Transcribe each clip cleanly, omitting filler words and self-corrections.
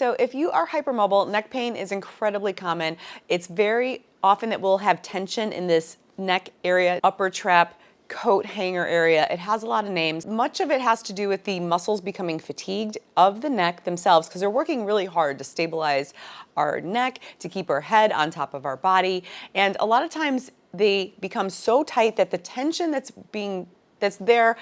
So if you are hypermobile, neck pain is incredibly common. It's very often that we'll have tension in this neck area, upper trap, coat hanger area. It has a lot of names. Much of it has to do with the muscles becoming fatigued of the neck themselves because they're working really hard to stabilize our neck, to keep our head on top of our body. And a lot of times they become so tight that the tension that's there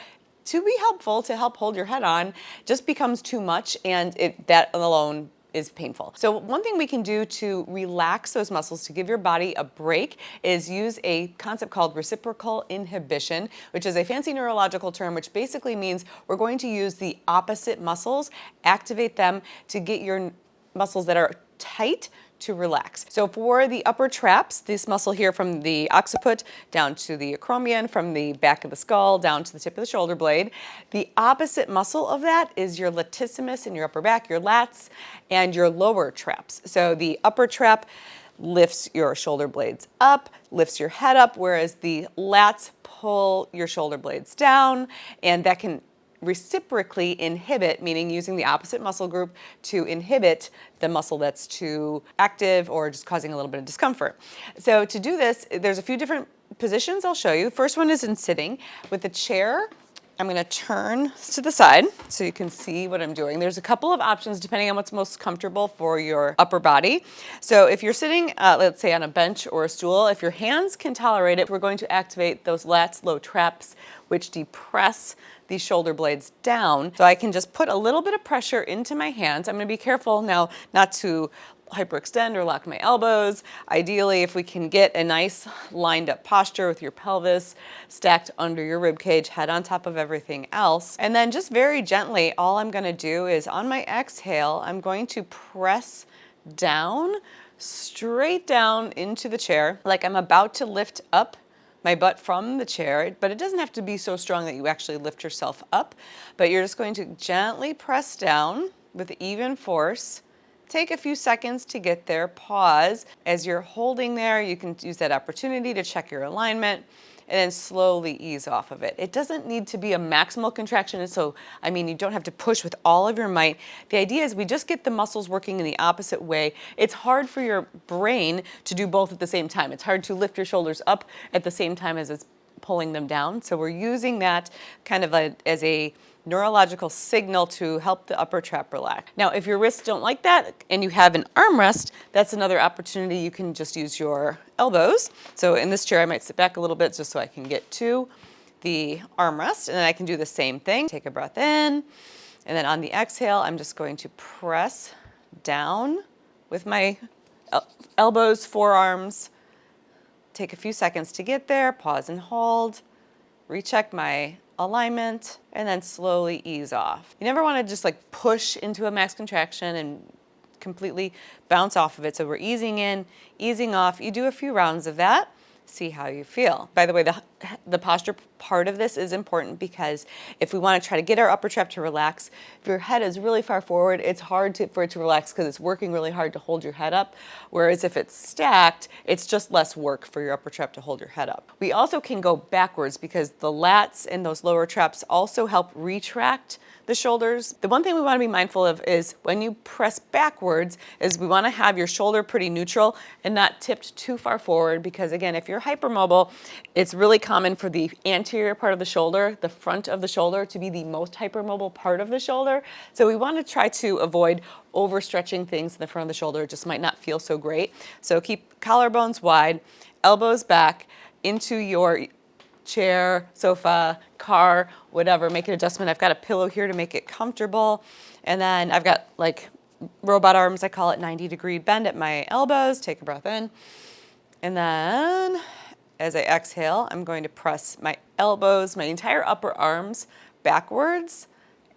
to be helpful, to help hold your head on, just becomes too much, and that alone is painful. So one thing we can do to relax those muscles, to give your body a break, is use a concept called reciprocal inhibition, which is a fancy neurological term, which basically means we're going to use the opposite muscles, activate them to get your muscles that are tight to relax. So for the upper traps, this muscle here from the occiput down to the acromion, from the back of the skull down to the tip of the shoulder blade, the opposite muscle of that is your latissimus in your upper back, your lats, and your lower traps. So the upper trap lifts your shoulder blades up, lifts your head up, whereas the lats pull your shoulder blades down, and that can reciprocally inhibit, meaning using the opposite muscle group to inhibit the muscle that's too active or just causing a little bit of discomfort. So to do this, there's a few different positions I'll show you. First one is in sitting. With the chair, I'm going to turn to the side so you can see what I'm doing. There's a couple of options depending on what's most comfortable for your upper body. So if you're sitting, let's say on a bench or a stool, if your hands can tolerate it, we're going to activate those lats, low traps, which depress these shoulder blades down. So I can just put a little bit of pressure into my hands. I'm going to be careful now not to hyperextend or lock my elbows. Ideally, if we can get a nice lined up posture with your pelvis stacked under your rib cage, head on top of everything else. And then just very gently, all I'm going to do is on my exhale, I'm going to press down, straight down into the chair, like I'm about to lift up my butt from the chair, but it doesn't have to be so strong that you actually lift yourself up, but you're just going to gently press down with even force. Take a few seconds to get there, pause. As you're holding there, you can use that opportunity to check your alignment and then slowly ease off of it. It doesn't need to be a maximal contraction, so you don't have to push with all of your might. The idea is we just get the muscles working in the opposite way. It's hard for your brain to do both at the same time. It's hard to lift your shoulders up at the same time as it's pulling them down. So we're using that kind of as a neurological signal to help the upper trap relax. Now, if your wrists don't like that and you have an armrest, that's another opportunity. You can just use your elbows. So in this chair, I might sit back a little bit just so I can get to the armrest, and then I can do the same thing. Take a breath in, and then on the exhale, I'm just going to press down with my elbows, forearms. Take a few seconds to get there, pause and hold, recheck my alignment, and then slowly ease off. You never want to just push into a max contraction and completely bounce off of it. So we're easing in, easing off. You do a few rounds of that, see how you feel. By the way, the posture part of this is important because if we want to try to get our upper trap to relax, if your head is really far forward, it's hard for it to relax because it's working really hard to hold your head up. Whereas if it's stacked, it's just less work for your upper trap to hold your head up. We also can go backwards because the lats and those lower traps also help retract the shoulders. The one thing we want to be mindful of is when you press backwards is we want to have your shoulder pretty neutral and not tipped too far forward, because again, if you're hypermobile, it's really common for the anterior part of the shoulder, the front of the shoulder, to be the most hypermobile part of the shoulder. So we want to try to avoid overstretching things in the front of the shoulder. It just might not feel so great. So keep collarbones wide, elbows back into your chair, sofa, car, whatever. Make an adjustment. I've got a pillow here to make it comfortable. And then I've got robot arms, I call it 90-degree bend at my elbows. Take a breath in. And then as I exhale, I'm going to press my elbows, my entire upper arms backwards.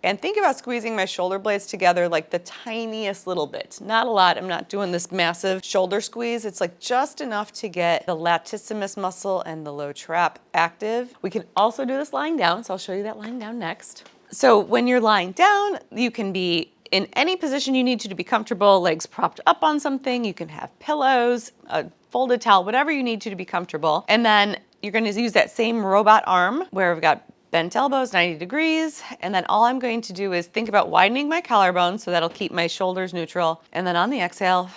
And think about squeezing my shoulder blades together like the tiniest little bit. Not a lot. I'm not doing this massive shoulder squeeze. It's just enough to get the latissimus muscle and the low trap active. We can also do this lying down, so I'll show you that lying down next. So when you're lying down, you can be in any position you need to be comfortable, legs propped up on something. You can have pillows, a folded towel, whatever you need to be comfortable. And then you're going to use that same robot arm where we've got Bent elbows, 90 degrees. And then all I'm going to do is think about widening my collarbone, so that'll keep my shoulders neutral. And then on the exhale,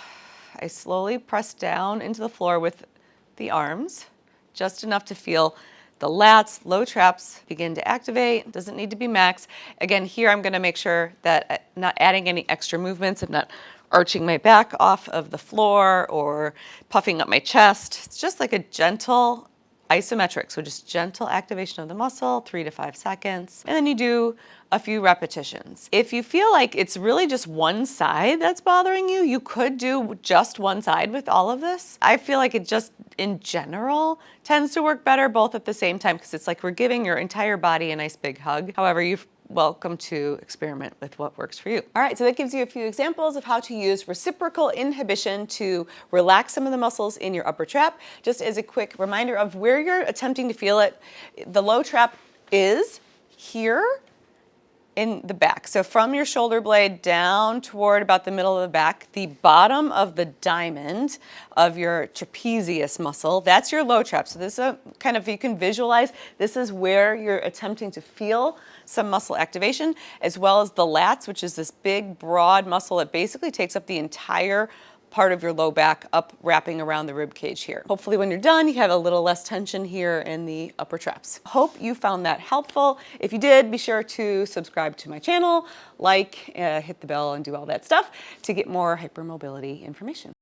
I slowly press down into the floor with the arms, just enough to feel the lats, low traps begin to activate. Doesn't need to be max. Again, here I'm gonna make sure that I'm not adding any extra movements. I'm not arching my back off of the floor or puffing up my chest. It's just like a gentle isometric, so just gentle activation of the muscle, 3 to 5 seconds. And then you do a few repetitions. If you feel like it's really just one side that's bothering you, you could do just one side with all of this. I feel like it just, in general, tends to work better both at the same time, because it's like we're giving your entire body a nice big hug. However, you're welcome to experiment with what works for you. All right, so that gives you a few examples of how to use reciprocal inhibition to relax some of the muscles in your upper trap. Just as a quick reminder of where you're attempting to feel it, the low trap is here in the back. So from your shoulder blade down toward about the middle of the back, the bottom of the diamond of your trapezius muscle, that's your low trap. So this is a kind of, you can visualize, this is where you're attempting to feel some muscle activation, as well as the lats, which is this big, broad muscle that basically takes up the entire part of your low back, up wrapping around the rib cage here. Hopefully when you're done, you have a little less tension here in the upper traps. Hope you found that helpful. If you did, be sure to subscribe to my channel, hit the bell, and do all that stuff to get more hypermobility information.